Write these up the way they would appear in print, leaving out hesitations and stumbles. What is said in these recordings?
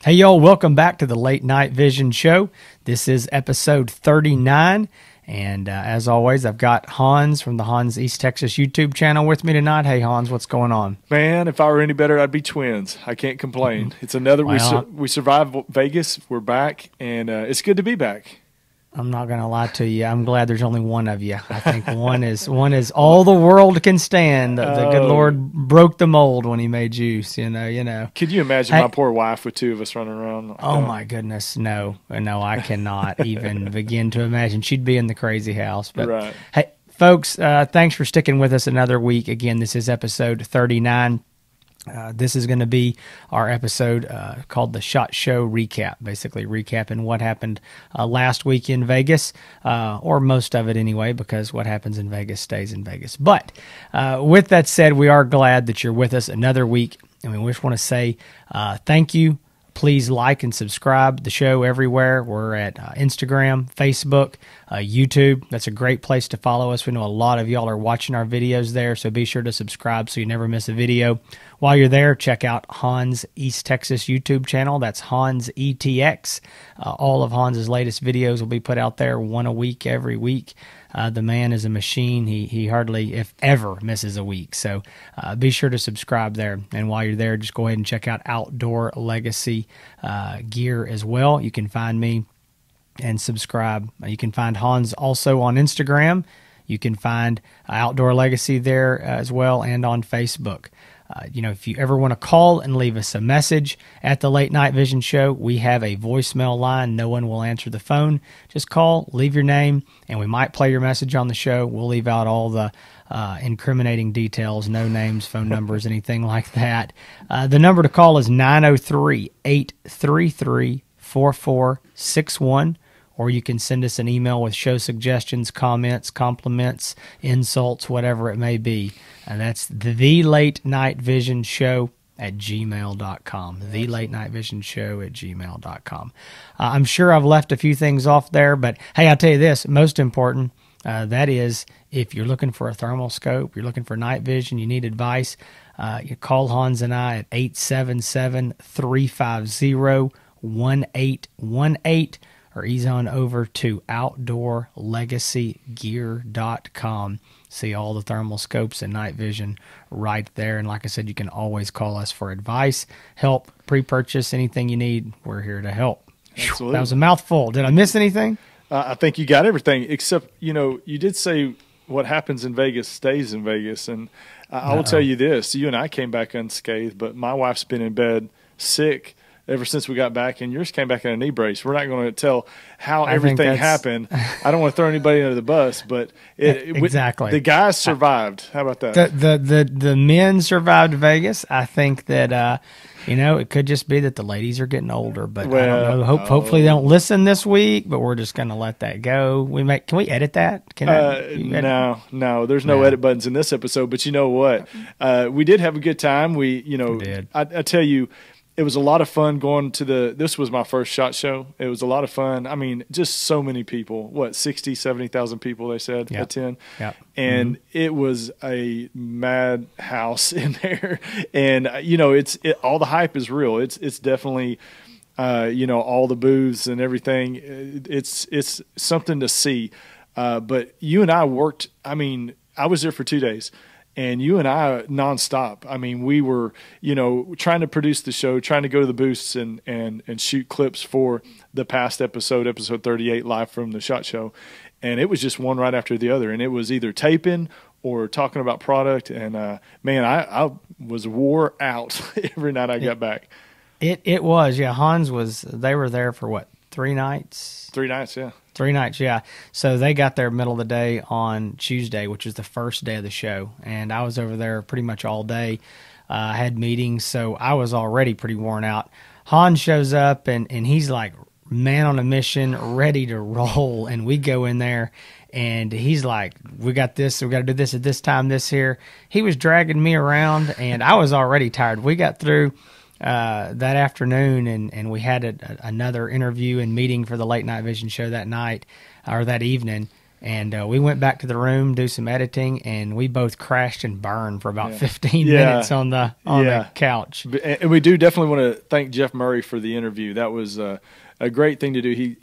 Hey, y'all, welcome back to the Late Night Vision Show. This is episode 39, and as always, I've got Hans from the Hans East Texas YouTube channel with me tonight. Hey, Hans, what's going on? Man, if I were any better, I'd be twins. I can't complain. It's another, we survived Vegas, we're back, and it's good to be back. I'm not going to lie to you. I'm glad there's only one of you. I think one is all the world can stand. The good Lord broke the mold when he made you, you know. Could you imagine my poor wife with two of us running around? Like oh, my goodness. No, I cannot even begin to imagine. She'd be in the crazy house. But right. Hey, folks, thanks for sticking with us another week. Again, this is episode 39. This is going to be our episode called the SHOT Show Recap, basically recapping what happened last week in Vegas, or most of it anyway, because what happens in Vegas stays in Vegas. But with that said, we are glad that you're with us another week, and we just want to say thank you. Please like and subscribe the show everywhere. We're at Instagram, Facebook, YouTube. That's a great place to follow us. We know a lot of y'all are watching our videos there, so be sure to subscribe so you never miss a video. While you're there, check out Hans East Texas YouTube channel. That's Hans ETX. All of Hans's latest videos will be put out there, one a week, every week. The man is a machine. He hardly, if ever, misses a week. So be sure to subscribe there. And while you're there, just go ahead and check out Outdoor Legacy gear as well. You can find me and subscribe. You can find Hans also on Instagram. You can find Outdoor Legacy there as well, and on Facebook. If you ever want to call and leave us a message at the Late Night Vision Show, we have a voicemail line. No one will answer the phone. Just call, leave your name, and we might play your message on the show. We'll leave out all the incriminating details, no names, phone numbers, anything like that. The number to call is 903-833-4461. Or you can send us an email with show suggestions, comments, compliments, insults, whatever it may be. And that's thelatenightvisionshow@gmail.com. Thelatenightvisionshow@gmail.com. I'm sure I've left a few things off there, but hey, I'll tell you this, most important, that is if you're looking for a thermal scope, you're looking for night vision, you need advice, you call Hans and I at 877-350-1818. or ease on over to outdoorlegacygear.com. See all the thermal scopes and night vision right there. And like I said, you can always call us for advice, help, pre-purchase, anything you need. We're here to help. Absolutely. That was a mouthful. Did I miss anything? I think you got everything, except, you did say what happens in Vegas stays in Vegas. And I will tell you this, you and I came back unscathed, but my wife's been in bed sick ever since we got back, and yours came back in a knee brace. We're not going to tell how everything happened. I don't want to throw anybody under the bus, but exactly. The guys survived. How about that? The men survived Vegas. I think that it could just be that the ladies are getting older, but I don't know. Hopefully they don't listen this week, but we're just going to let that go. Can we edit that? No, there's no edit buttons in this episode. But you know what? We did have a good time. We did. I tell you, it was a lot of fun going to this was my first SHOT Show. It was a lot of fun. I mean, just so many people, 60, 70,000 people, they said, attend. Yep. And it was a mad house in there. And, all the hype is real. It's definitely, all the booths and everything. It's something to see. But you and I worked, I was there for 2 days. And you and I nonstop. We were, trying to produce the show, trying to go to the booths and shoot clips for the past episode 38, live from the SHOT Show. And it was just one right after the other. And it was either taping or talking about product. And, man, I was wore out every night I got back. It was, yeah. They were there for what, 3 nights? 3 nights, yeah. 3 nights, yeah. So they got there middle of the day on Tuesday, which is the first day of the show. And I was over there pretty much all day. I had meetings, so I was already pretty worn out. Hans shows up, and he's like man on a mission, ready to roll. And we go in there, and he's like, we got this, we got to do this at this time, this here. He was dragging me around, and I was already tired. We got through that afternoon, and we had another interview and meeting for the Late Night Vision Show that night, or that evening. And we went back to the room, do some editing, and we both crashed and burned for about 15 minutes on the couch. And we do definitely want to thank Jeff Murray for the interview. That was a great thing to do. He,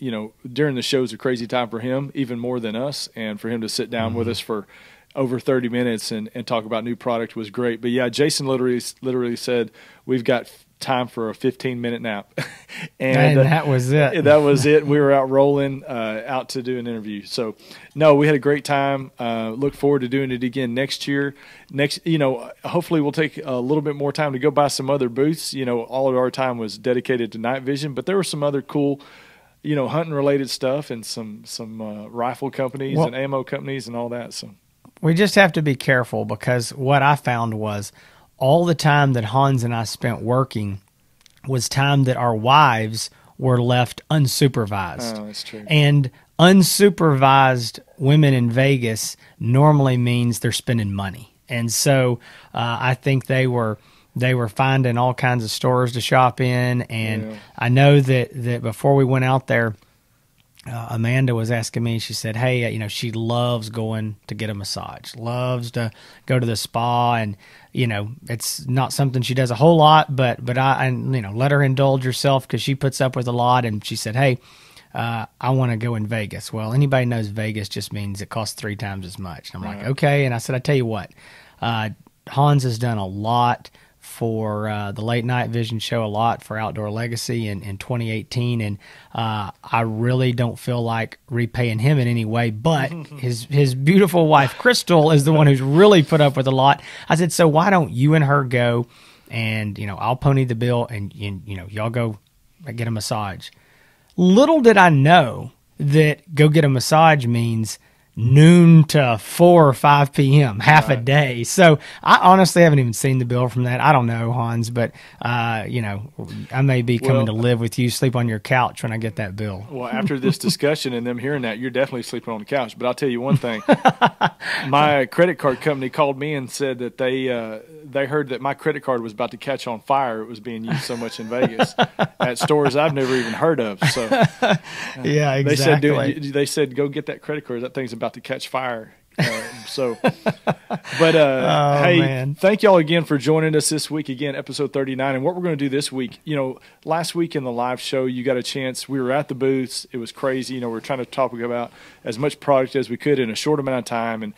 during the show's a crazy time for him, even more than us, and for him to sit down with us for over 30 minutes and talk about new product was great. But yeah, Jason literally said, we've got time for a 15-minute nap. and that was it. That was it. We were out rolling, out to do an interview. So no, we had a great time. Look forward to doing it again next year. Hopefully we'll take a little bit more time to go by some other booths. All of our time was dedicated to night vision, but there were some other cool, hunting related stuff and some rifle companies and ammo companies and all that. So we just have to be careful, because what I found was all the time that Hans and I spent working was time that our wives were left unsupervised. Oh, that's true. And unsupervised women in Vegas normally means they're spending money. And so I think they were finding all kinds of stores to shop in. And I know that before we went out there, Amanda was asking me, she said, hey, she loves going to get a massage, loves to go to the spa. And, it's not something she does a whole lot, but I let her indulge herself, because she puts up with a lot. And she said, hey, I want to go in Vegas. Well, anybody knows Vegas just means it costs 3 times as much. And I'm like, okay. And I said, I tell you what, Hans has done a lot for the Late Night Vision Show, a lot for Outdoor Legacy in 2018, and I really don't feel like repaying him in any way, but his beautiful wife Crystal is the one who's really put up with a lot. I said, so why don't you and her go, and I'll pony the bill, and y'all go get a massage. Little did I know that go get a massage means noon to 4 or 5 p.m., half a day. So I honestly haven't even seen the bill from that. I don't know, Hans, but I may be coming to live with you, sleep on your couch when I get that bill. Well, after this discussion and them hearing that, you're definitely sleeping on the couch. But I'll tell you one thing. My credit card company called me and said that they heard that my credit card was about to catch on fire. It was being used so much in Vegas at stores I've never even heard of. So yeah, exactly. They said, go get that credit card. That thing's about to catch fire. Hey, man. Thank y'all again for joining us this week. Again, episode 39. And what we're going to do this week, last week in the live show, you got a chance. We were at the booths. It was crazy. We're trying to talk about as much product as we could in a short amount of time. And,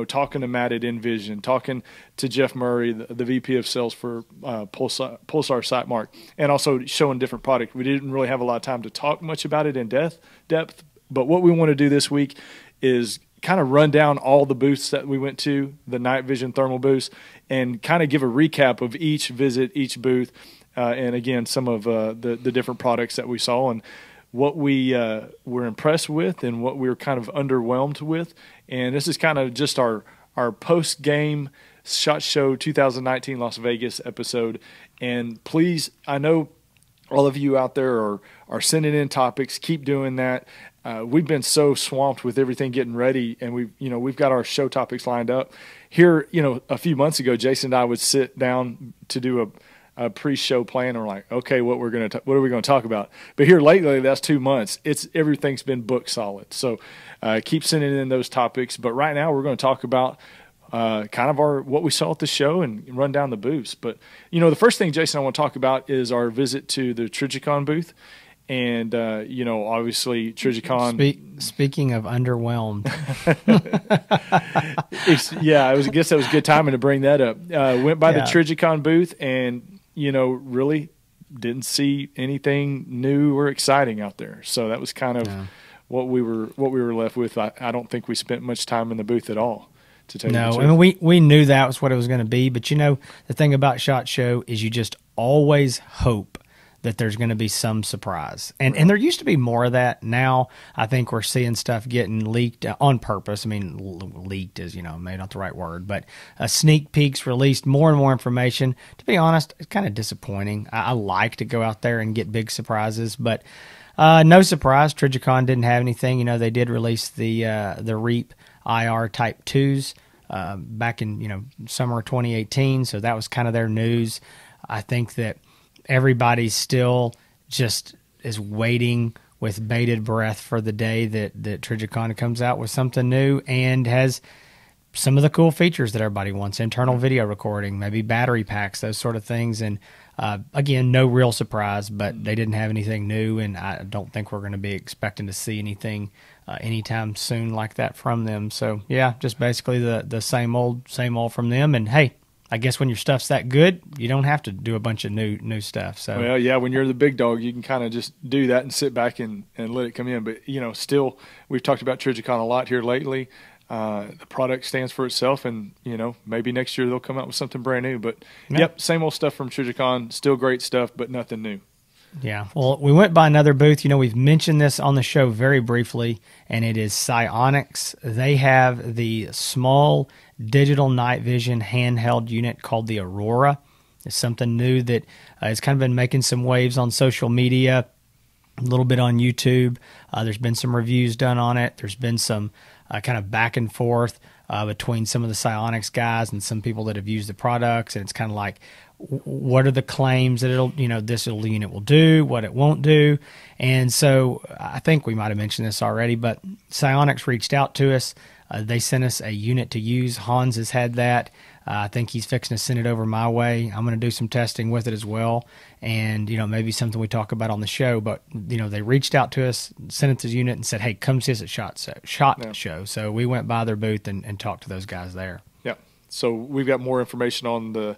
talking to Matt at Envision, talking to Jeff Murray, the VP of sales for Pulsar SiteMark, and also showing different product. We didn't really have a lot of time to talk much about it in depth. But what we want to do this week is kind of run down all the booths that we went to, the night vision thermal booths, and kind of give a recap of each visit, each booth, and again, some of the different products that we saw and what we were impressed with and what we were kind of underwhelmed with. And this is kind of just our post-game SHOT Show 2019 Las Vegas episode. And please, I know all of you out there are sending in topics. Keep doing that. We've been so swamped with everything getting ready, and we've got our show topics lined up. Here, a few months ago, Jason and I would sit down to do a pre-show plan, and we're like, okay, what are we going to talk about? But here lately, that's 2 months. Everything's been booked solid. So keep sending in those topics. But right now, we're going to talk about kind of what we saw at the show and run down the booths. But the first thing, Jason, I want to talk about is our visit to the Trijicon booth. And, obviously Trijicon. Speaking of underwhelmed. I guess that was good timing to bring that up. Went by the Trijicon booth and, really didn't see anything new or exciting out there. So that was kind of what we were left with. I don't think we spent much time in the booth at all. To tell you the truth. I mean, we knew that was what it was going to be. But, the thing about SHOT Show is you just always hope that there's going to be some surprise. And there used to be more of that. Now I think we're seeing stuff getting leaked on purpose. I mean, leaked is, maybe not the right word, but sneak peeks released, more and more information. To be honest, it's kind of disappointing. I like to go out there and get big surprises, but no surprise. Trijicon didn't have anything. They did release the REAP IR Type 2s back in, summer 2018. So that was kind of their news. I think that everybody still just is waiting with bated breath for the day that Trijicon comes out with something new and has some of the cool features that everybody wants: internal video recording, maybe battery packs, those sort of things. And again, no real surprise, but they didn't have anything new, and I don't think we're going to be expecting to see anything anytime soon like that from them. So yeah, just basically the same old from them. And hey, I guess when your stuff's that good, you don't have to do a bunch of new stuff. So well, yeah, when you're the big dog, you can kind of just do that and sit back and let it come in. But still, we've talked about Trijicon a lot here lately. The product stands for itself, and maybe next year they'll come out with something brand new. But yep, same old stuff from Trijicon, still great stuff, but nothing new. Yeah. Well, we went by another booth. We've mentioned this on the show very briefly, and it is Sionyx. They have the small digital night vision handheld unit called the Aurora. It's something new that has kind of been making some waves on social media, a little bit on YouTube. There's been some reviews done on it. There's been some kind of back and forth between some of the Sionyx guys and some people that have used the products, and it's kind of like, what are the claims that this little unit will do, what it won't do. And so I think we might have mentioned this already, but Sionyx reached out to us. They sent us a unit to use. Hans has had that. I think he's fixing to send it over my way. I'm going to do some testing with it as well, and maybe something we talk about on the show. But they reached out to us, sent it to the unit, and said, "Hey, come see us at SHOT Show." So we went by their booth and talked to those guys there. Yeah. So we've got more information on the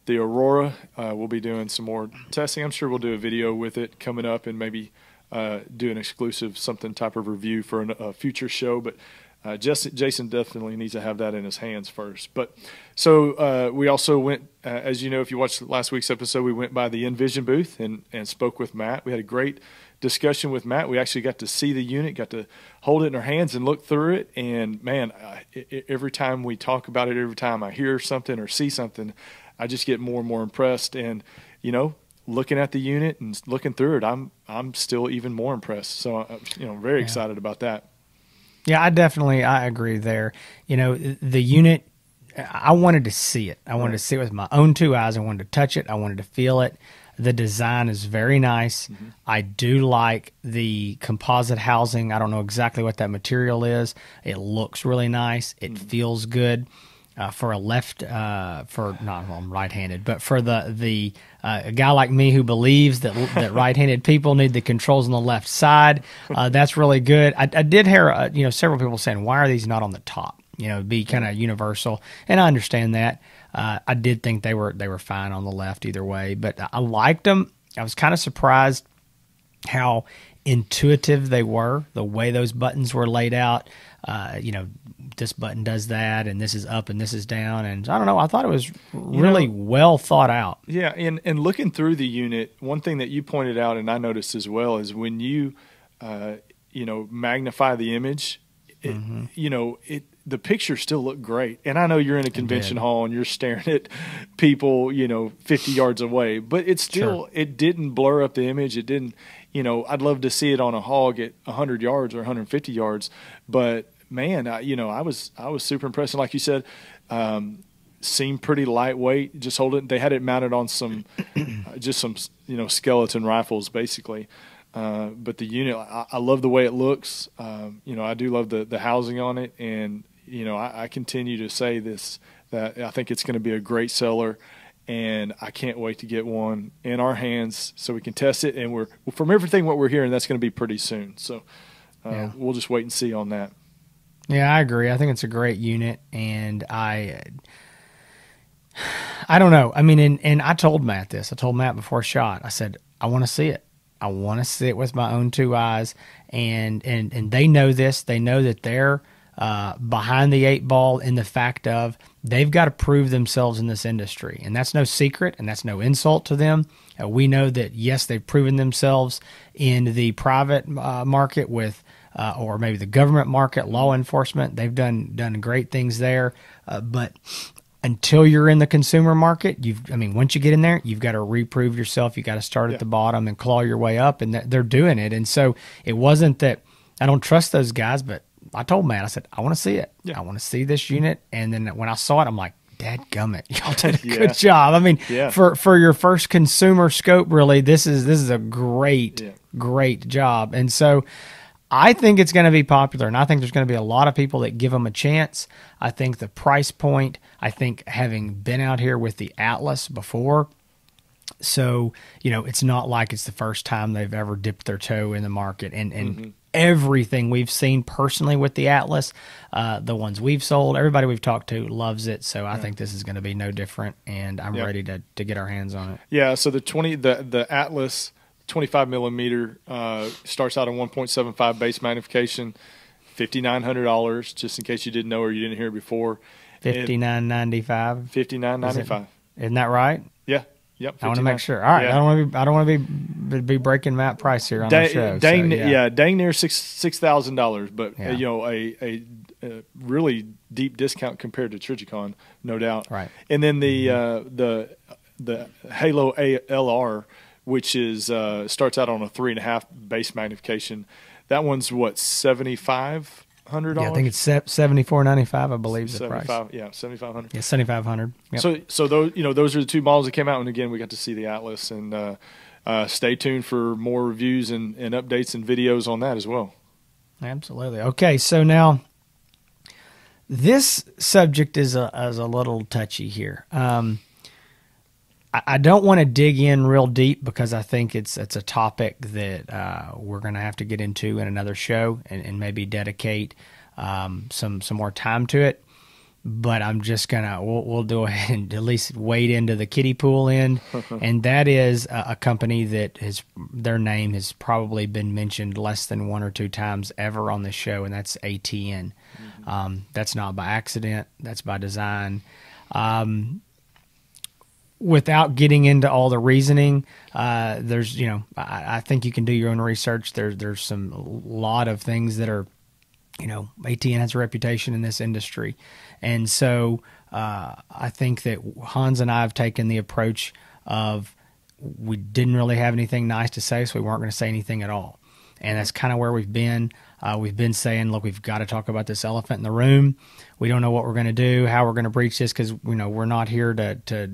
Aurora. We'll be doing some more testing. I'm sure we'll do a video with it coming up, and maybe do an exclusive something type of review for a future show. But Jason definitely needs to have that in his hands first. But so we also went, as you know, if you watched last week's episode, we went by the Envision booth and spoke with Matt. We had a great discussion with Matt. We actually got to see the unit, got to hold it in our hands and look through it. And man, every time we talk about it, every time I hear something or see something, I just get more and more impressed. And looking at the unit and looking through it, I'm still even more impressed. So very excited about that. Yeah, I agree there. The unit, I wanted to see it. I wanted to see it with my own two eyes. I wanted to touch it. I wanted to feel it. The design is very nice. Mm-hmm. I do like the composite housing. I don't know exactly what that material is. It looks really nice. It feels good. For a I'm right-handed, but for a guy like me who believes that right-handed people need the controls on the left side, that's really good. I did hear several people saying, why are these not on the top? Be kind of universal, and I understand that. I did think they were fine on the left either way, but I liked them. I was kind of surprised how intuitive they were, the way those buttons were laid out. This button does that, and this is up and this is down, and I don't know, I thought it was really well thought out. Yeah, and looking through the unit, one thing that you pointed out and I noticed as well is when you magnify the image, the pictures still look great. And I know you're in a convention hall and you're staring at people 50 yards away, but it's still it didn't blur up the image. It didn't I'd love to see it on a hog at 100 yards or 150 yards, but man, I was super impressed. And like you said, seemed pretty lightweight. Just hold it. They had it mounted on some, just some skeleton rifles basically. But the unit, I love the way it looks. I do love the housing on it, and I continue to say that I think it's going to be a great seller. And I can't wait to get one in our hands so we can test it. And from everything what we're hearing, that's going to be pretty soon. So we'll just wait and see on that. Yeah, I agree. I think it's a great unit, and I don't know. I mean, and I told Matt this. I told Matt before SHOT. I said, I want to see it. I want to see it with my own two eyes, and they know this. They know that they're behind the eight ball in the fact of they've got to prove themselves in this industry, and that's no secret, and that's no insult to them. We know that, yes, they've proven themselves in the private market with or maybe the government market, law enforcement. They've done great things there, but until you're in the consumer market, once you get in there, you've got to reprove yourself. You got to start at the bottom and claw your way up, and they're doing it. And so it wasn't that I don't trust those guys, but I told Matt, I said, I want to see it. Yeah. I want to see this unit. And then when I saw it, I'm like, dadgummit, y'all did a good job. For your first consumer scope, really, this is a great great job. And so I think it's going to be popular, and I think there's going to be a lot of people that give them a chance. I think the price point, I think having been out here with the Atlas before, so, it's not like it's the first time they've ever dipped their toe in the market. And everything we've seen personally with the Atlas, the ones we've sold, everybody we've talked to loves it. So I think this is going to be no different, and I'm ready to get our hands on it. Yeah, so the Atlas 25 millimeter starts out at 1.75 base magnification, $5,900, just in case you didn't know or you didn't hear it before. $5,995. $5,995. Isn't that right? Yeah. Yep. I want to make sure. All right. Yeah. I don't want to be breaking Matt price here on the show. Dang near $6,000, but a really deep discount compared to Trijicon, no doubt. Right. And then the Halo LR, which is starts out on a 3.5 base magnification. That one's what, $7,500? Yeah, I think it's $7,495. I believe the price. Yeah, $7,500. Yeah, $7,500. Yep. So those are the two models that came out, and again we got to see the Atlas, and stay tuned for more reviews and updates and videos on that as well. Absolutely. Okay, so now this subject is a little touchy here. I don't want to dig in real deep because I think it's a topic that we're going to have to get into in another show and maybe dedicate some more time to it. But I'm just we'll go ahead and at least wade into the kiddie pool end, and that is a company that their name has probably been mentioned less than one or two times ever on this show, and that's ATN. That's not by accident. That's by design. Without getting into all the reasoning, there's, I think you can do your own research. There's a lot of things that are, ATN has a reputation in this industry. And so I think that Hans and I have taken the approach of we didn't really have anything nice to say, so we weren't going to say anything at all. And that's kind of where we've been. We've been saying, look, we've got to talk about this elephant in the room. We don't know what we're going to do, how we're going to breach this, because we're not here to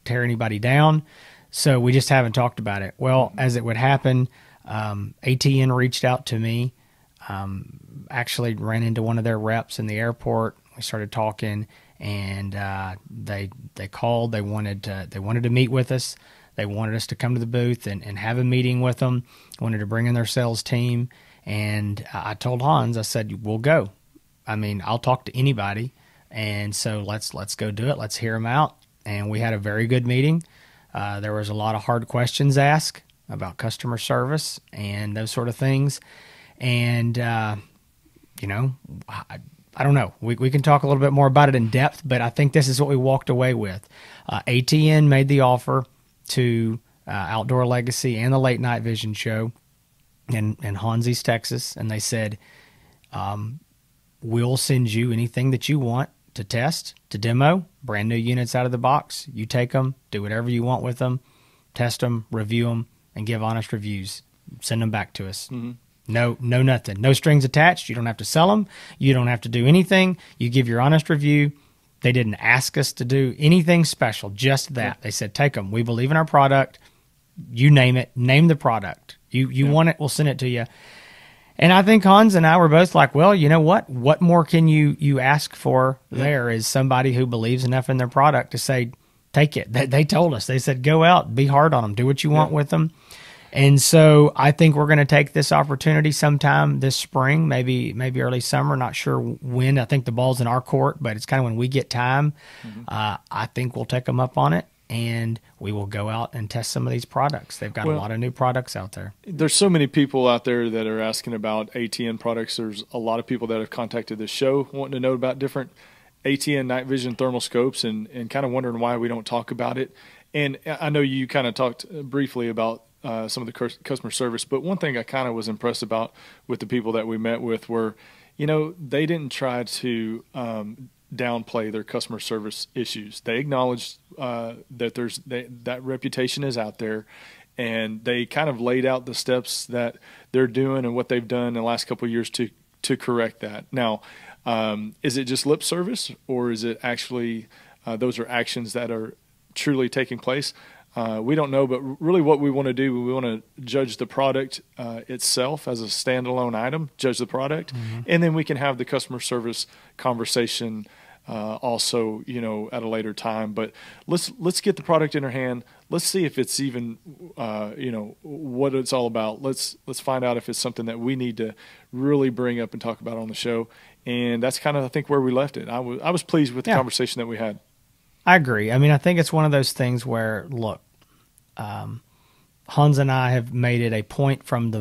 tear anybody down. So we just haven't talked about it. Well, as it would happen, ATN reached out to me. Actually ran into one of their reps in the airport. We started talking, and they called. They wanted to meet with us. They wanted us to come to the booth and have a meeting with them. Wanted to bring in their sales team. And I told Hans, I said, we'll go. I mean, I'll talk to anybody. And so let's go do it. Let's hear them out. And we had a very good meeting. There was a lot of hard questions asked about customer service and those sort of things. And, I don't know. We can talk a little bit more about it in depth, but I think this is what we walked away with. ATN made the offer to Outdoor Legacy and the Late Night Vision Show in Hansi's, Texas, and they said, we'll send you anything that you want to test, to demo, brand new units out of the box. You take them, do whatever you want with them, test them, review them, and give honest reviews. Send them back to us. Mm-hmm. No, nothing. No strings attached. You don't have to sell them. You don't have to do anything. You give your honest review. They didn't ask us to do anything special, just that. Yeah. They said, take them. We believe in our product. You name it. Name the product. You want it, we'll send it to you. And I think Hans and I were both like, well, you know what? What more can you ask for there is somebody who believes enough in their product to say, take it. They told us. They said, go out, be hard on them, do what you want with them. And so I think we're going to take this opportunity sometime this spring, maybe early summer, not sure when. I think the ball's in our court, but it's kind of when we get time. Mm-hmm. I think we'll take them up on it, and we will go out and test some of these products. They've got a lot of new products out there. There's so many people out there that are asking about ATN products. There's a lot of people that have contacted this show wanting to know about different ATN night vision thermal scopes and kind of wondering why we don't talk about it. And I know you kind of talked briefly about some of the customer service, but one thing I kind of was impressed about with the people that we met with were, they didn't try to downplay their customer service issues. They acknowledged that that reputation is out there, and they kind of laid out the steps that they're doing and what they've done in the last couple of years to correct that. Now, is it just lip service, or is it actually those are actions that are truly taking place? We don't know, but really what we want to do, we want to judge the product itself as a standalone item, judge the product, and then we can have the customer service conversation also, at a later time. But let's get the product in our hand. Let's see if it's even, what it's all about. Let's find out if it's something that we need to really bring up and talk about on the show. And that's kind of, I think, where we left it. I was pleased with the conversation that we had. I agree. I mean, I think it's one of those things where, look, Hans and I have made it a point from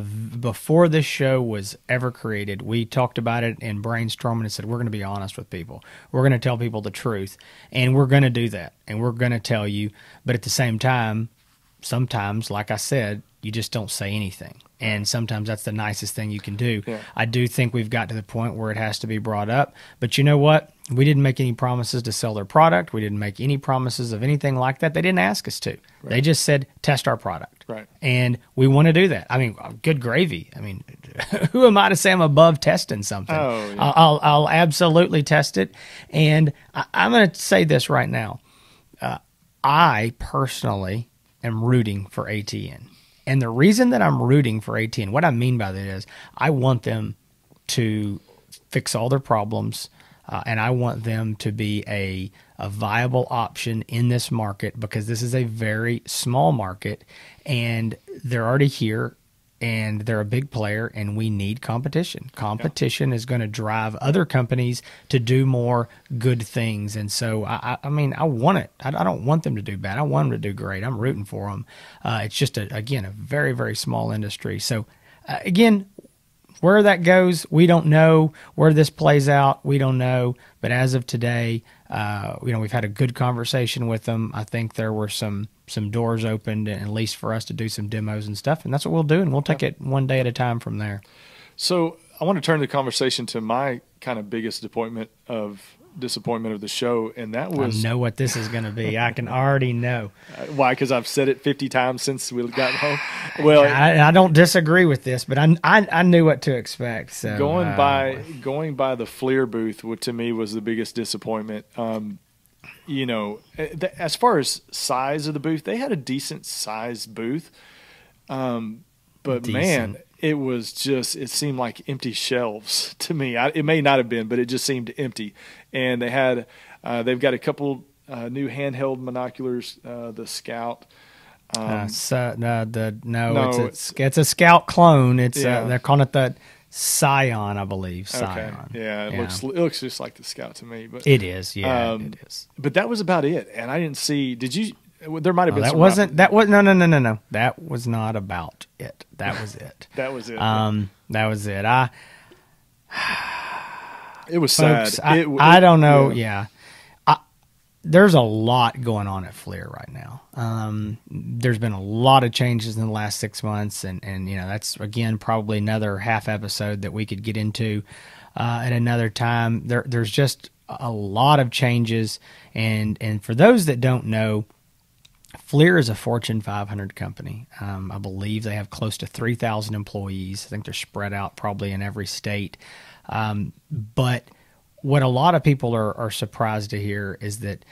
before this show was ever created. We talked about it and brainstorming and said, we're going to be honest with people. We're going to tell people the truth, and we're going to do that, and we're going to tell you. But at the same time, sometimes, like I said, you just don't say anything. And sometimes that's the nicest thing you can do. Yeah. I do think we've got to the point where it has to be brought up. But you know what? We didn't make any promises to sell their product. We didn't make any promises of anything like that. They didn't ask us to. Right. They just said, test our product. Right. And we want to do that. I mean, good gravy. I mean, who am I to say I'm above testing something? Oh, yeah. I'll absolutely test it. And I'm going to say this right now. I personally am rooting for ATN. And the reason that I'm rooting for ATN, what I mean by that is I want them to fix all their problems, and I want them to be a viable option in this market, because this is a very small market, and they're already here, and they're a big player, and we need competition. Competition is going to drive other companies to do more good things. And so, I mean, I want it. I don't want them to do bad. I want them to do great. I'm rooting for them. It's just, again, a very, very small industry. So, again, where that goes, we don't know. Where this plays out, we don't know. But as of today, we've had a good conversation with them. I think there were some doors opened, at least for us to do some demos and stuff, and that's what we'll do, and we'll take it one day at a time from there. So I want to turn the conversation to my kind of biggest disappointment of the show, and that was... I know what this is going to be. I can already know. Why? Because I've said it 50 times since we got home. Well, I don't disagree with this, but I knew what to expect. So going by the FLIR booth, what to me was the biggest disappointment. As far as size of the booth, they had a decent sized booth. But man, it seemed like empty shelves to me. It may not have been, but it just seemed empty. And they've got a couple new handheld binoculars, the Scout. It's a Scout clone. They're calling it the Scion, I believe. Scion. Okay. Yeah, it looks just like the Scout to me. But it is. Yeah, it is. But that was about it. And I didn't see. Did you? There might have been. No. That was not about it. That was it. That was it. That was it. It was folks, sad. I don't know. Yeah. There's a lot going on at FLIR right now. There's been a lot of changes in the last 6 months, and that's, again, probably another half episode that we could get into at another time. There's just a lot of changes, and for those that don't know, FLIR is a Fortune 500 company. I believe they have close to 3,000 employees. I think they're spread out probably in every state. But what a lot of people are surprised to hear is that,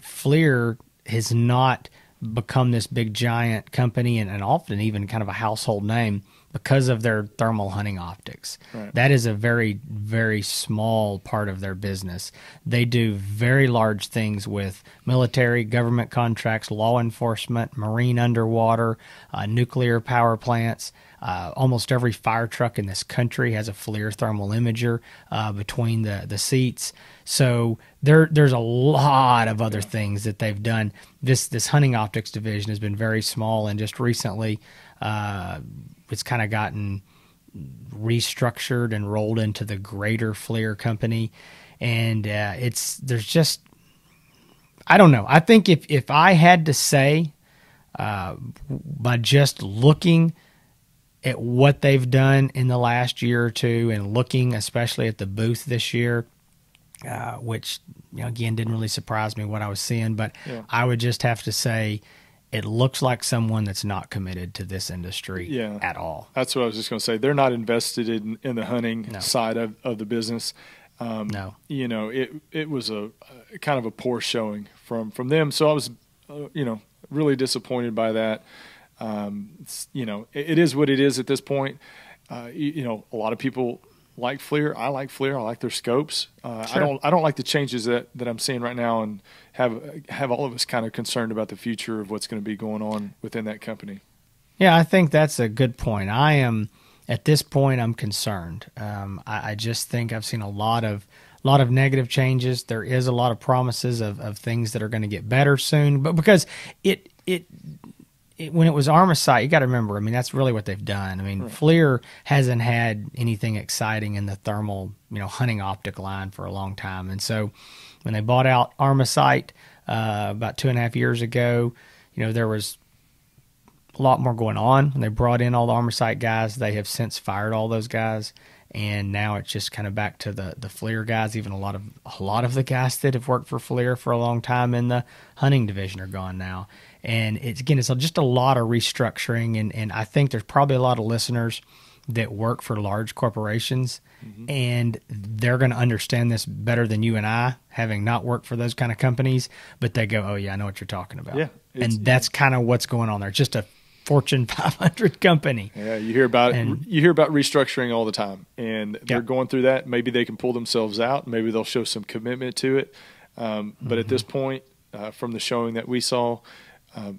FLIR has not become this big giant company and often even kind of a household name because of their thermal hunting optics. Right. That is a very, very small part of their business. They do very large things with military, government contracts, law enforcement, marine underwater, nuclear power plants. Almost every fire truck in this country has a FLIR thermal imager between the seats. So there's a lot of other things that they've done. This hunting optics division has been very small, and just recently it's kind of gotten restructured and rolled into the greater FLIR company. And there's just, I don't know. I think if I had to say, by just looking at what they've done in the last year or two, and looking especially at the booth this year, which again didn't really surprise me what I was seeing, but I would just have to say it looks like someone that's not committed to this industry at all. That's what I was just going to say. They're not invested in the hunting side of the business. No. It was a kind of a poor showing from them. So I was, really disappointed by that. It is what it is at this point. A lot of people like FLIR. I like FLIR. I like their scopes. Sure. I don't like the changes that I'm seeing right now, and have all of us kind of concerned about the future of what's going to be going on within that company. Yeah, I think that's a good point. At this point, I'm concerned. I just think I've seen a lot of negative changes. There is a lot of promises of things that are going to get better soon, but because when it was Armasight, you got to remember, I mean, that's really what they've done. I mean, right. FLIR hasn't had anything exciting in the thermal, hunting optic line for a long time. And so when they bought out Armasight about 2.5 years ago, there was a lot more going on. When they brought in all the Armasight guys, they have since fired all those guys. And now it's just kind of back to the FLIR guys. Even a lot of the guys that have worked for FLIR for a long time in the hunting division are gone now. And it's just a lot of restructuring. And I think there's probably a lot of listeners that work for large corporations, mm-hmm. and they're going to understand this better than you and I, having not worked for those kind of companies. But they go, "Oh yeah, I know what you're talking about." Yeah, and that's kind of what's going on there. It's just a Fortune 500 company. Yeah, you hear about restructuring all the time, and they're going through that. Maybe they can pull themselves out. Maybe they'll show some commitment to it. But at this point, from the showing that we saw,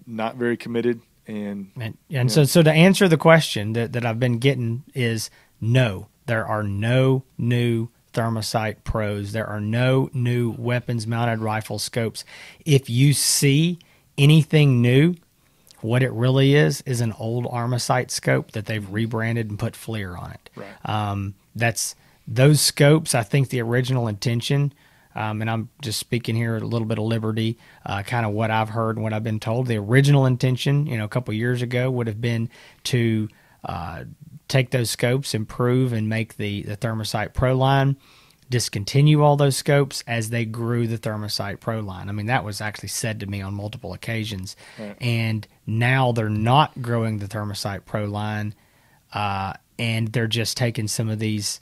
not very committed. So to answer the question that I've been getting is no. There are no new Thermosight Pros. There are no new weapons-mounted rifle scopes. If you see anything new, what it really is an old Armasight scope that they've rebranded and put FLIR on it. Right. That's those scopes. I think the original intention, and I'm just speaking here a little bit of liberty, kind of what I've heard and what I've been told. The original intention, a couple of years ago, would have been to take those scopes, improve, and make the Thermosight Pro line, discontinue all those scopes as they grew the Thermosight Pro line. I mean, that was actually said to me on multiple occasions. Right. And now they're not growing the Thermosight Pro line, and they're just taking some of these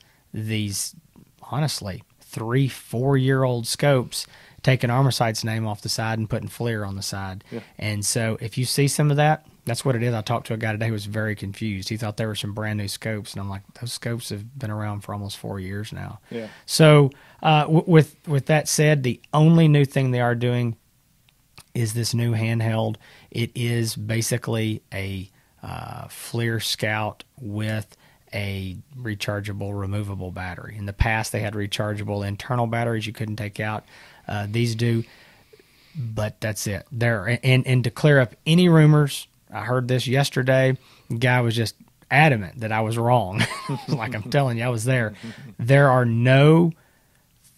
honestly 3-4 year old scopes, taking Armasight's name off the side and putting FLIR on the side. Yeah. And so if you see some of that, that's what it is. I talked to a guy today who was very confused. He thought there were some brand new scopes, and I'm like, those scopes have been around for almost 4 years now. Yeah. So with that said, the only new thing they are doing is this new handheld. It is basically a FLIR Scout with a rechargeable, removable battery. In the past, they had rechargeable internal batteries you couldn't take out. These do, but that's it. And to clear up any rumors, I heard this yesterday. The guy was just adamant that I was wrong. Like I'm telling you, I was there. There are no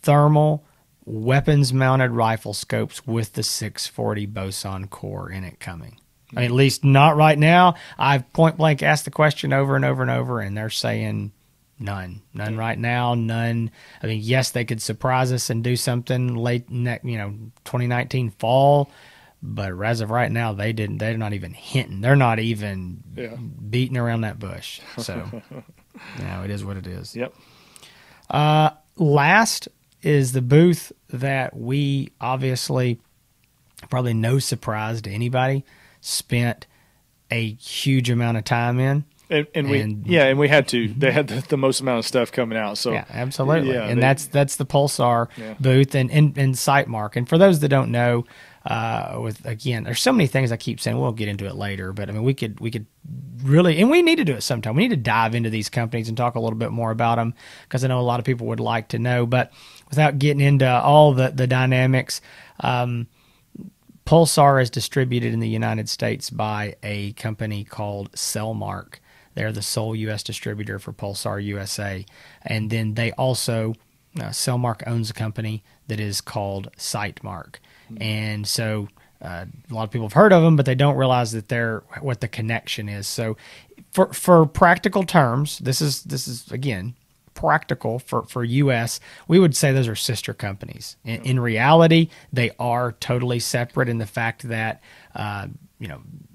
thermal weapons-mounted rifle scopes with the 640 Boson core in it coming. I mean, at least not right now. I've point-blank asked the question over and over and over, and they're saying none. None right now, none. I mean, yes, they could surprise us and do something late, 2019 fall, but as of right now, they're not even hinting. They're not even beating around that bush. So, it is what it is. Yep. Last is the booth that we obviously, probably no surprise to anybody, spent a huge amount of time in. And we had to. They had the most amount of stuff coming out. So yeah, absolutely. Yeah, and that's the Pulsar booth and Sightmark. And for those that don't know, there's so many things I keep saying. We'll get into it later, but I mean, we could really, and we need to do it sometime. We need to dive into these companies and talk a little bit more about them, because I know a lot of people would like to know. But without getting into all the dynamics, Pulsar is distributed in the United States by a company called Cellmark. They're the sole U.S. distributor for Pulsar USA. And then they also, Cellmark owns a company that is called Sightmark. Mm-hmm. And so a lot of people have heard of them, but they don't realize that what the connection is. So for practical terms, this is again, practical for U.S., we would say those are sister companies. In reality, they are totally separate in the fact that,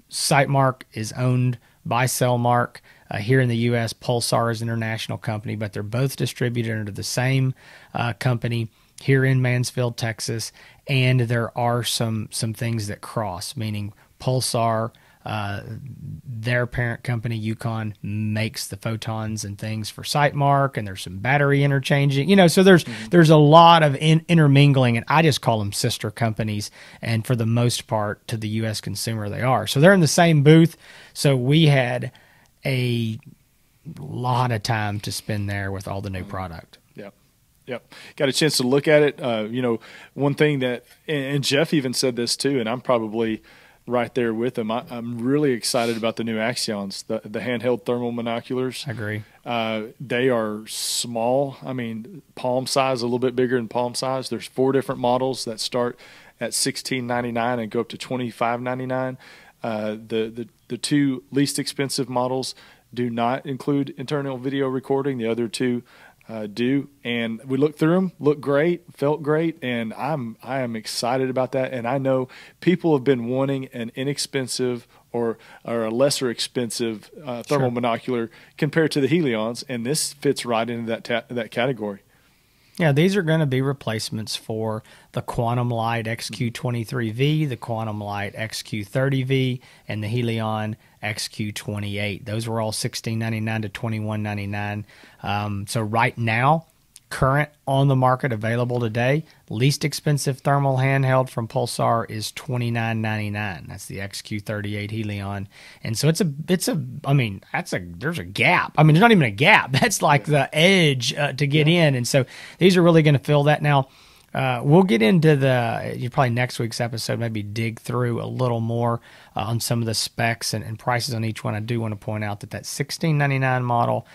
Sightmark is owned by Cellmark. Here in the U.S., Pulsar is an international company, but they're both distributed under the same company here in Mansfield, Texas. And there are some things that cross, meaning Pulsar, their parent company Yukon, makes the photons and things for Sightmark, and there's some battery interchanging, so there's a lot of intermingling, and I just call them sister companies, and for the most part to the US consumer they are. So they're in the same booth, so we had a lot of time to spend there with all the new product. Yep. Got a chance to look at it. One thing that, and Jeff even said this too, and I'm probably right there with him. I'm really excited about the new Axions, the handheld thermal monoculars. I agree. They are small. I mean, palm size, a little bit bigger than palm size. There's 4 different models that start at $16.99 and go up to $25.99. The 2 least expensive models do not include internal video recording. The other 2 do, and we looked through them, looked great, felt great, and I am excited about that. And I know people have been wanting an inexpensive or a lesser expensive thermal monocular compared to the Helions, and this fits right into that category. Yeah, these are going to be replacements for the Quantum Light XQ23V, the Quantum Light XQ30V, and the Helion XQ28. Those were all $16.99 to $21.99. So right now, current on the market available today, least expensive thermal handheld from Pulsar is $29.99. That's the XQ38 Helion. And so there's a gap. I mean, there's not even a gap. That's like the edge to get in. And so these are really going to fill that. Now, we'll get into probably next week's episode, maybe dig through a little more on some of the specs and prices on each one. I do want to point out that $16.99 model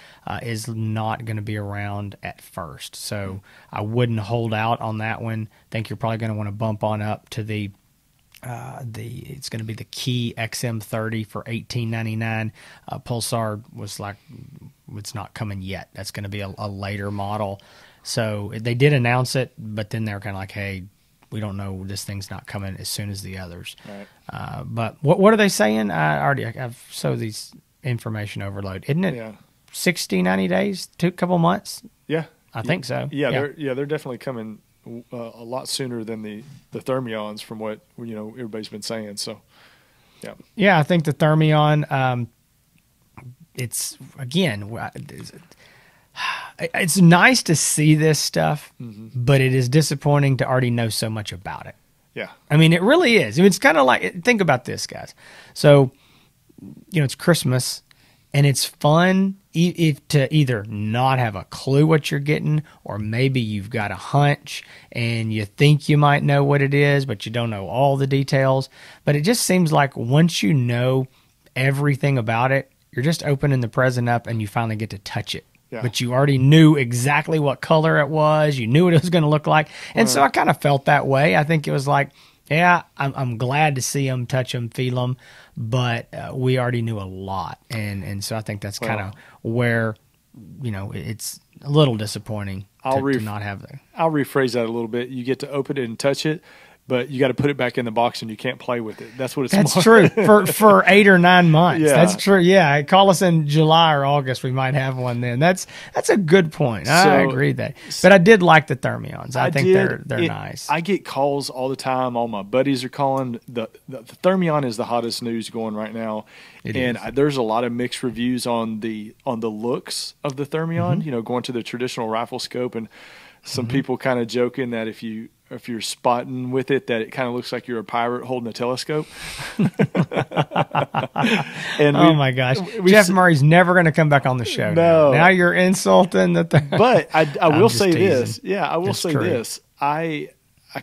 is not going to be around at first. So I wouldn't hold out on that one. I think you're probably going to want to bump on up to it's going to be the Key XM30 for $18.99. Pulsar was like, it's not coming yet. That's going to be a later model. So they did announce it, but then they're kind of like, hey, we don't know. This thing's not coming as soon as the others. Right. But what are they saying? I've so these information overload. Isn't it 60, 90 days, couple months? Yeah. I think so. Yeah. They're definitely coming a lot sooner than the Thermions from what, everybody's been saying. So, yeah. Yeah, I think the Thermion, it's nice to see this stuff, but it is disappointing to already know so much about it. Yeah. I mean, it really is. I mean, it's kind of like, think about this, guys. So, it's Christmas, and it's fun to either not have a clue what you're getting, or maybe you've got a hunch and you think you might know what it is, but you don't know all the details. But it just seems like once you know everything about it, you're just opening the present up and you finally get to touch it. Yeah. But you already knew exactly what color it was. You knew what it was going to look like. And so I kind of felt that way. I think it was like, yeah, I'm glad to see them, touch them, feel them, but we already knew a lot. And so I think that's kind of where, it's a little disappointing to not have that. I'll rephrase that a little bit. You get to open it and touch it, but you got to put it back in the box and you can't play with it. That's what it's. That's true for 8 or 9 months. Yeah. That's true. Yeah, call us in July or August. We might have one then. That's a good point. I agree with that. But I did like the Thermions. I think they're nice. I get calls all the time. All my buddies are calling. The Thermion is the hottest news going right now. There's a lot of mixed reviews on the looks of the Thermion. Going to the traditional rifle scope, and some people kind of joking that if you're spotting with it, that it kind of looks like you're a pirate holding a telescope. And oh my gosh, Jeff Murray's never going to come back on the show. No, now you're insulting the. But I will say this. Yeah, I will say this. I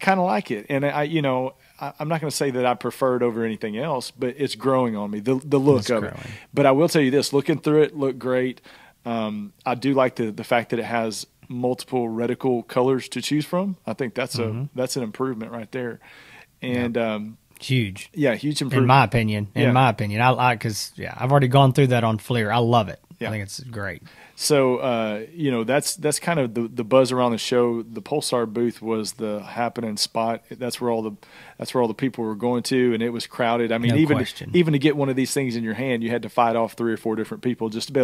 kind of like it, and I'm not going to say that I prefer it over anything else, but it's growing on me, the look of it. But I will tell you this: looking through it, looked great. I do like the fact that it has multiple reticle colors to choose from. I think that's an improvement right there, and huge. Yeah, huge improvement in my opinion. Because I've already gone through that on FLIR. I love it. Yeah. I think it's great. So that's kind of the buzz around the show. The Pulsar booth was the happening spot. That's where all the people were going to, and it was crowded. I mean, even to get one of these things in your hand, you had to fight off 3 or 4 different people just to be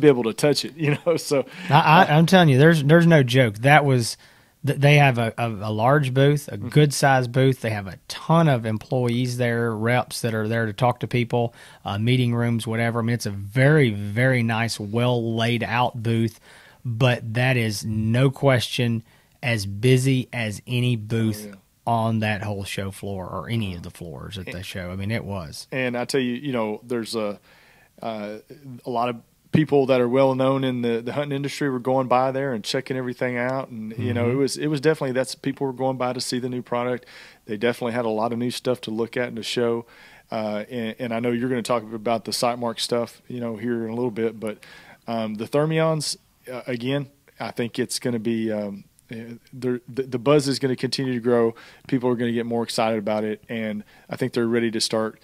able to touch it. So I'm telling you, there's no joke. That was They have a large booth, a good sized booth. They have a ton of employees there, reps that are there to talk to people, meeting rooms, whatever. I mean, it's a very, very nice, well laid out booth, but that is no question as busy as any booth on that whole show floor or any of the floors at the show. I mean, it was. And I tell you, you know, there's a lot of people that are well known in the hunting industry were going by there and checking everything out, and you know, it was definitely, that's, people were going by to see the new product. They definitely had a lot of new stuff to look at and to show. And I know you're going to talk about the SiteMark stuff, you know, here in a little bit, but the Thermions, again, I think it's going to be the buzz is going to continue to grow. People are going to get more excited about it, and I think they're ready to start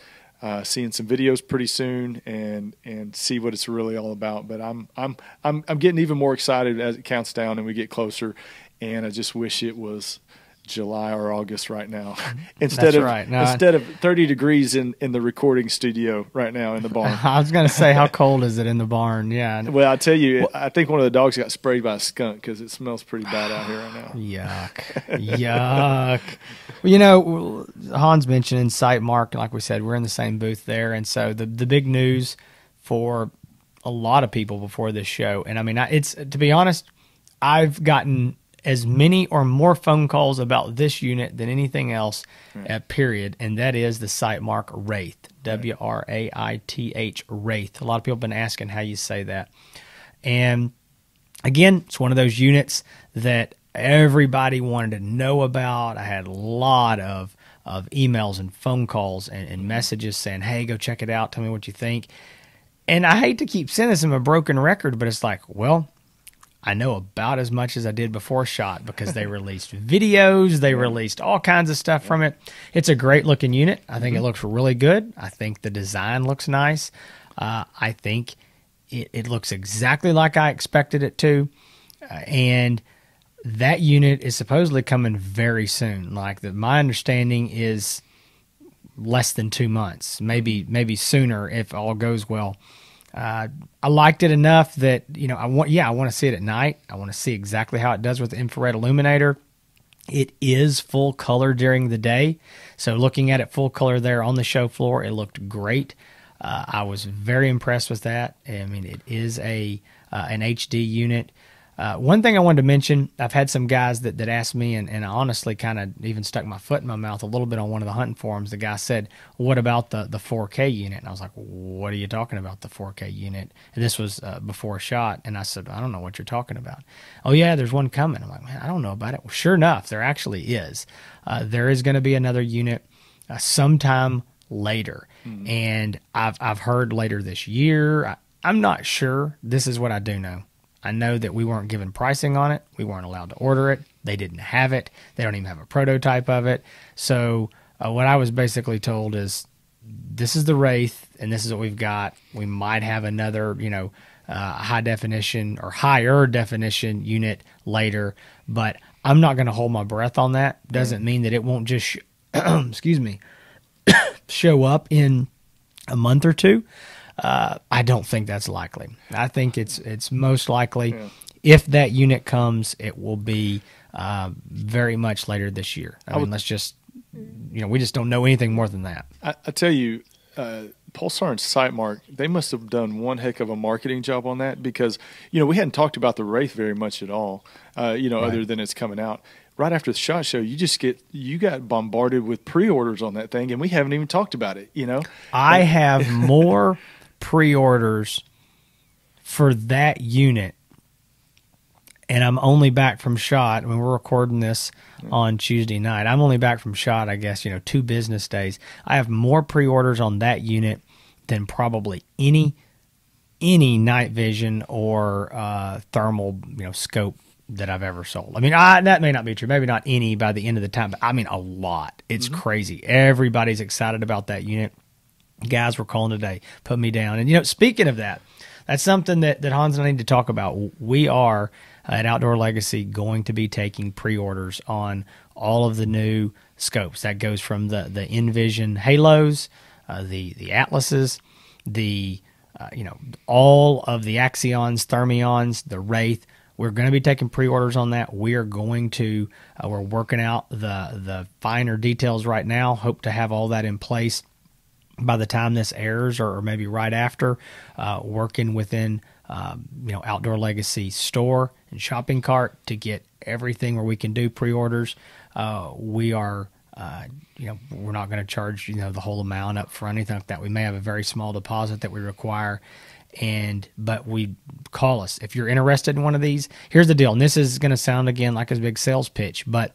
seeing some videos pretty soon and see what it's really all about. But I'm getting even more excited as it counts down and we get closer. And I just wish it was July or August right now instead of 30 degrees in the recording studio right now in the barn. I was going to say, how cold is it in the barn? Yeah. Well, I tell you, I think one of the dogs got sprayed by a skunk because it smells pretty bad out here right now. Yuck. Well, you know, Hans mentioned in SiteMark, like we said, we're in the same booth there. And so the big news for a lot of people before this show, and I mean, it's, to be honest, I've gotten as many or more phone calls about this unit than anything else, period, and that is the SiteMark Wraith, W-R-A-I-T-H, Wraith. A lot of people have been asking how you say that. And again, it's one of those units that everybody wanted to know about. I had a lot of emails and phone calls and messages saying, hey, go check it out, tell me what you think. And I hate to keep sending them a broken record, but it's like, well, I know about as much as I did before SHOT because they released videos, they released all kinds of stuff from it. It's a great looking unit. I think it looks really good. I think the design looks nice. I think it looks exactly like I expected it to. And that unit is supposedly coming very soon. Like, my understanding is less than 2 months, maybe sooner if all goes well. I liked it enough that, you know, I want to see it at night. I want to see exactly how it does with the infrared illuminator. It is full color during the day. So looking at it full color there on the show floor, it looked great. I was very impressed with that. I mean, it is an HD unit. One thing I wanted to mention, I've had some guys that asked me, and I honestly kind of even stuck my foot in my mouth a little bit on one of the hunting forums. The guy said, what about the 4K unit? And I was like, what are you talking about, the 4K unit? And this was before SHOT. And I said, I don't know what you're talking about. Oh, yeah, there's one coming. I'm like, man, I don't know about it. Well, sure enough, there actually is. There is going to be another unit sometime later. And I've heard later this year. I'm not sure. This is what I do know. I know that we weren't given pricing on it. We weren't allowed to order it. They didn't have it. They don't even have a prototype of it. So what I was basically told is, this is the Wraith, and this is what we've got. We might have another, you know, high definition or higher definition unit later, but I'm not going to hold my breath on that. Doesn't mean that it won't just, excuse me, show up in a month or two. I don't think that's likely. I think it's most likely, if that unit comes, it will be very much later this year. I mean, let's just, you know, we just don't know anything more than that. I tell you, Pulsar and SiteMark, they must have done one heck of a marketing job on that, because, you know, we hadn't talked about the Wraith very much at all, you know, other than it's coming out. Right after the SHOT Show, you got bombarded with pre-orders on that thing, and we haven't even talked about it, you know? I have more pre-orders for that unit, and I'm only back from SHOT. I mean, we're recording this on Tuesday night. I'm only back from SHOT, I guess, you know, 2 business days. I have more pre-orders on that unit than probably any night vision or thermal, you know, scope that I've ever sold. I mean, that may not be true. Maybe not any by the end of the time, but I mean a lot. It's crazy. Everybody's excited about that unit. Guys were calling today, put me down. And, you know, speaking of that, that's something that Hans and I need to talk about. We are at Outdoor Legacy going to be taking pre-orders on all of the new scopes. That goes from the Envision Halos, the Atlases, the you know, all of the Axions, Thermions, the Wraith. we're going to be taking pre-orders on that. We are going to, we're working out the finer details right now. Hope to have all that in place by the time this airs, or maybe right after. Working within, Outdoor Legacy store and shopping cart to get everything where we can do pre-orders. We are, we're not going to charge, the whole amount up for anything like that. We may have a very small deposit that we require. But we call us if you're interested in one of these. Here's the deal, and this is going to sound again like a big sales pitch, but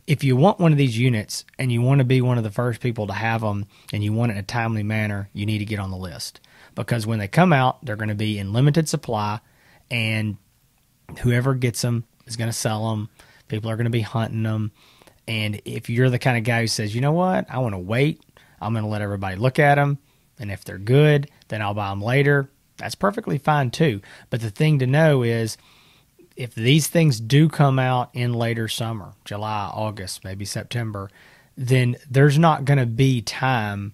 if you want one of these units and you want to be one of the first people to have them and you want it in a timely manner, you need to get on the list, because when they come out, they're going to be in limited supply, and whoever gets them is going to sell them. People are going to be hunting them. And if you're the kind of guy who says, you know what, I want to wait, I'm going to let everybody look at them, and if they're good, then I'll buy them later. That's perfectly fine too. But the thing to know is, if these things do come out in later summer, July, August, maybe September, then there's not going to be time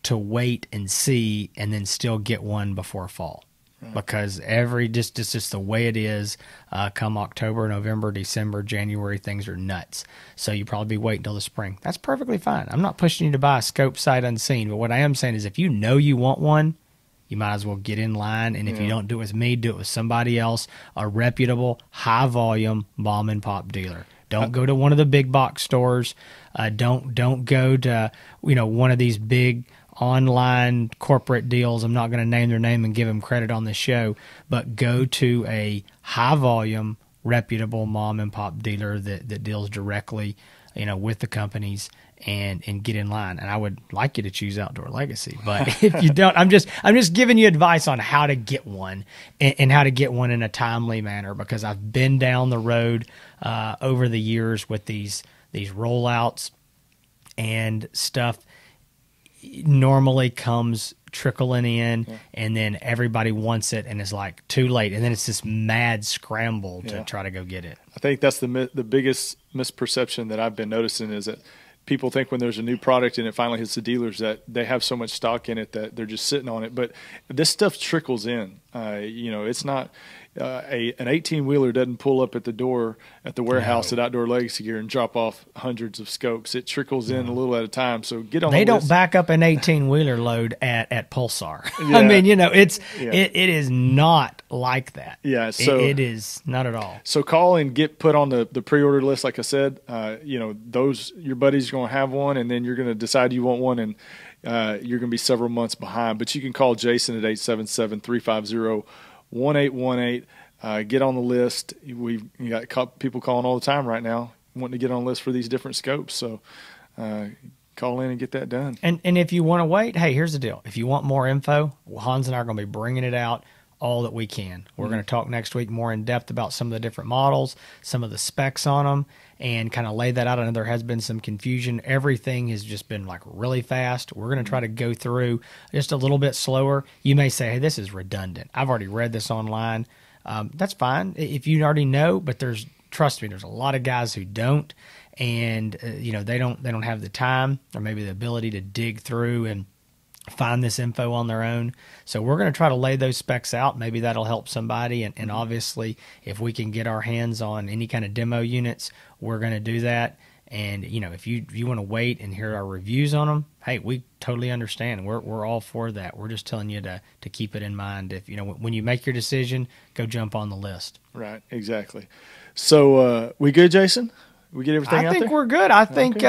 to wait and see and then still get one before fall. Right. Because it's just the way it is. Come October, November, December, January, things are nuts. So you probably be waiting until the spring. That's perfectly fine. I'm not pushing you to buy a scope sight unseen, but what I am saying is, if you know you want one, you might as well get in line, and if you don't do it with me, do it with somebody else, a reputable, high-volume mom and pop dealer. Don't go to one of the big box stores. Don't go to one of these big online corporate deals. I'm not going to name their name and give them credit on the show, but go to a high-volume, reputable mom and pop dealer that deals directly, with the companies, and get in line. And I would like you to choose Outdoor Legacy, but if you don't, I'm just giving you advice on how to get one, and how to get one in a timely manner, because I've been down the road over the years with these rollouts, and stuff normally comes trickling in, and then everybody wants it, and it's like too late, and then it's this mad scramble to try to go get it. I think that's the biggest misperception that I've been noticing, is that people think when there's a new product and it finally hits the dealers that they have so much stock in it that they're just sitting on it. But this stuff trickles in. It's not an 18-wheeler doesn't pull up at the door at the warehouse at Outdoor Legacy Gear and drop off hundreds of scopes. It trickles in a little at a time. So get on. They don't back up an 18-wheeler load at Pulsar. Yeah. I mean, it is not like that. Yeah, so it is not at all. So call and get put on the pre-order list. Like I said, your buddies are going to have one, and then you're going to decide you want one, and you're going to be several months behind. But you can call Jason at 877-350-1818. Get on the list. We've got people calling all the time right now wanting to get on the list for these different scopes. So call in and get that done. And if you want to wait, hey, here's the deal. If you want more info, Hans and I are going to be bringing it out all that we can. We're going to talk next week more in depth about some of the different models, some of the specs on them, and kind of lay that out. I know there has been some confusion. Everything has just been like really fast. We're going to try to go through just a little bit slower. You may say, hey, this is redundant. I've already read this online. That's fine if you already know, but trust me, there's a lot of guys who don't, and they don't have the time or maybe the ability to dig through and find this info on their own. So we're going to try to lay those specs out. Maybe that'll help somebody. And obviously, if we can get our hands on any kind of demo units, we're going to do that. And, if you want to wait and hear our reviews on them, hey, we totally understand. We're all for that. We're just telling you to keep it in mind. If, when you make your decision, go jump on the list. Right. Exactly. So we good, Jason? We get everything out there? I think we're good. I think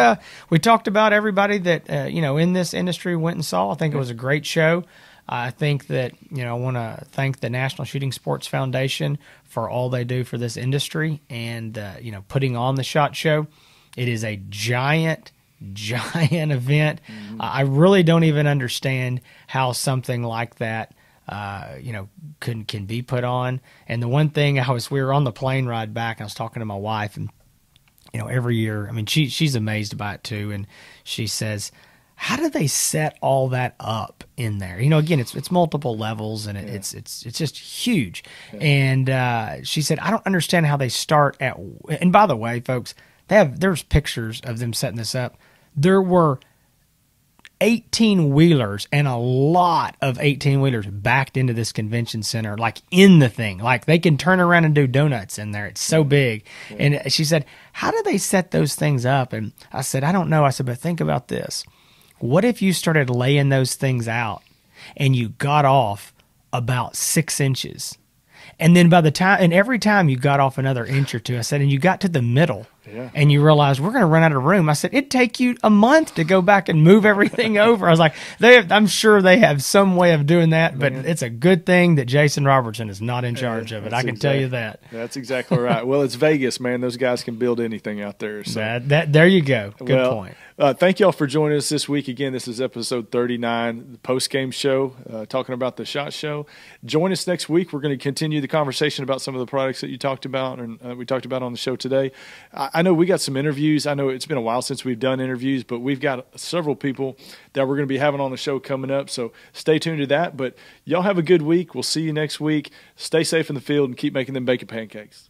we talked about everybody that, in this industry went and saw. I think it was a great show. I think that, I want to thank the National Shooting Sports Foundation for all they do for this industry and, putting on the SHOT Show. It is a giant event. Mm-hmm. I really don't even understand how something like that, can be put on. And the one thing we were on the plane ride back, and I was talking to my wife, and every year, I mean, she's amazed by it too, and she says, "How do they set all that up in there?" Again, it's multiple levels, and it's just huge. Yeah. And she said, "I don't understand how they start at." And by the way, folks, there's pictures of them setting this up. There were 18-wheelers and a lot of 18-wheelers backed into this convention center, like in the thing. Like they can turn around and do donuts in there. It's so big. Yeah. And she said, how do they set those things up? And I said, I don't know. I said, but think about this. What if you started laying those things out and you got off about 6 inches? And then by the time, and every time you got off another inch or two, I said, and you got to the middle, and you realized we're going to run out of room. I said, it'd take you a month to go back and move everything over. I was like, I'm sure they have some way of doing that, but it's a good thing that Jason Robertson is not in charge of it. I can tell you that. That's exactly right. Well, it's Vegas, man. Those guys can build anything out there. So. There you go. Good point. Thank y'all for joining us this week. Again, this is episode 39, the post-game show, talking about the SHOT Show. Join us next week. We're going to continue the conversation about some of the products that you talked about and we talked about on the show today. I know we got some interviews. I know it's been a while since we've done interviews, but we've got several people that we're going to be having on the show coming up, so stay tuned to that. But y'all have a good week. We'll see you next week. Stay safe in the field and keep making them bacon pancakes.